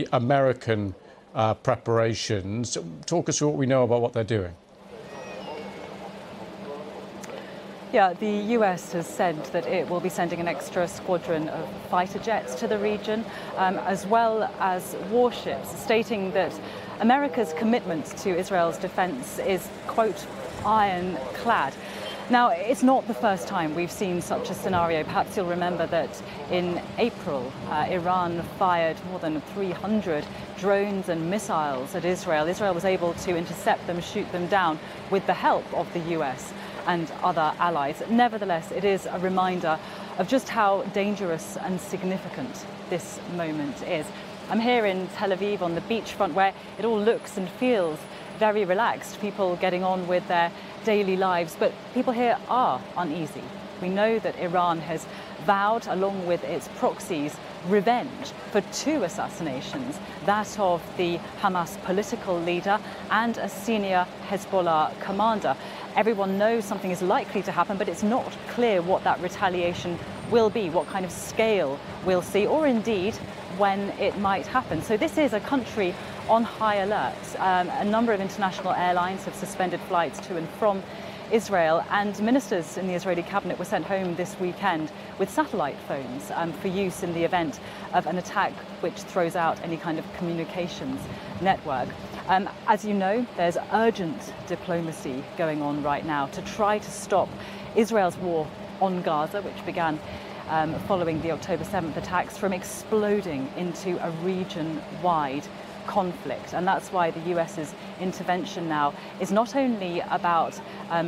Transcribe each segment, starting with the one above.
the American preparations. Talk us through what we know about what they're doing. Yeah, the US has said that it will be sending an extra squadron of fighter jets to the region, as well as warships, stating that America's commitment to Israel's defense is, quote, ironclad. Now, it's not the first time we've seen such a scenario. Perhaps you'll remember that in April, Iran fired more than 300 drones and missiles at Israel. Israel was able to intercept them, shoot them down with the help of the US and other allies. Nevertheless, it is a reminder of just how dangerous and significant this moment is. I'm here in Tel Aviv on the beachfront, where it all looks and feels very relaxed, people getting on with their daily lives, but people here are uneasy. We know that Iran has vowed, along with its proxies, revenge for 2 assassinations, that of the Hamas political leader and a senior Hezbollah commander. Everyone knows something is likely to happen, but it's not clear what that retaliation will be, what kind of scale we'll see, or indeed when it might happen. So this is a country on high alert. A number of international airlines have suspended flights to and from Israel, and ministers in the Israeli cabinet were sent home this weekend with satellite phones for use in the event of an attack which throws out any kind of communications network. As you know, there's urgent diplomacy going on right now to try to stop Israel's war on Gaza, which began following the October 7th attacks, from exploding into a region-wide conflict. And that's why the US's intervention now is not only about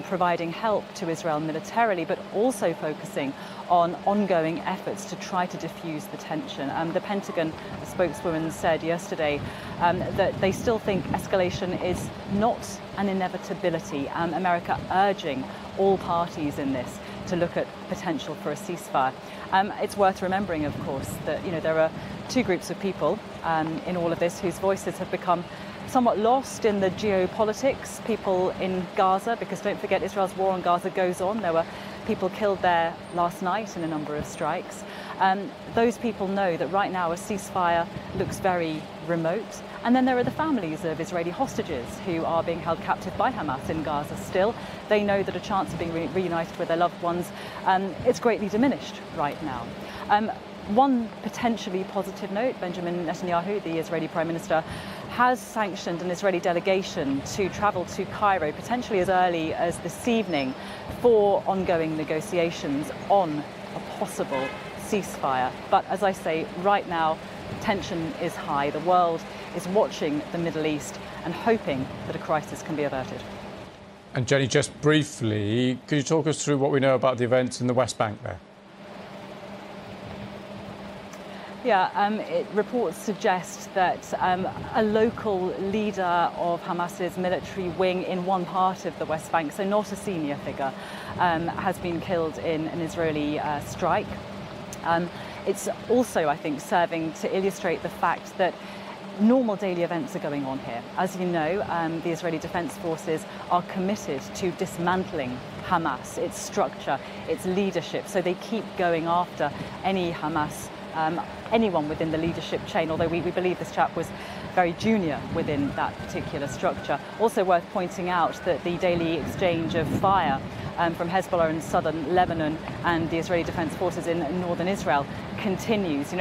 providing help to Israel militarily, but also focusing on ongoing efforts to try to diffuse the tension. The Pentagon spokeswoman said yesterday that they still think escalation is not an inevitability. America urging all parties in this to look at potential for a ceasefire. It's worth remembering, of course, that there are 2 groups of people in all of this whose voices have become somewhat lost in the geopolitics. People in Gaza, because don't forget, Israel's war on Gaza goes on. There were people killed there last night in a number of strikes. Those people know that right now a ceasefire looks very remote. And then there are the families of Israeli hostages who are being held captive by Hamas in Gaza still. They know that a chance of being reunited with their loved ones is greatly diminished right now. One potentially positive note: Benjamin Netanyahu, the Israeli Prime Minister, has sanctioned an Israeli delegation to travel to Cairo potentially as early as this evening for ongoing negotiations on a possible ceasefire. But as I say, right now, tension is high. The world is watching the Middle East and hoping that a crisis can be averted. And Jenny, just briefly, could you talk us through what we know about the events in the West Bank there? Yeah, reports suggest that a local leader of Hamas's military wing in one part of the West Bank, so not a senior figure, has been killed in an Israeli strike. It's also, I think, serving to illustrate the fact that normal daily events are going on here. As you know, the Israeli Defense Forces are committed to dismantling Hamas, its structure, its leadership. So they keep going after any Hamas, anyone within the leadership chain, although we believe this chap was very junior within that particular structure. Also worth pointing out that the daily exchange of fire from Hezbollah in southern Lebanon and the Israeli Defense Forces in northern Israel continues.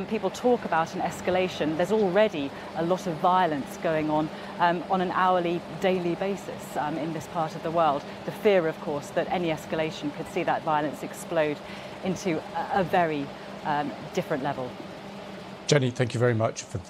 People talk about an escalation. There's already a lot of violence going on an hourly, daily basis in this part of the world. The fear, of course, that any escalation could see that violence explode into a very different level. Jenny, thank you very much for that.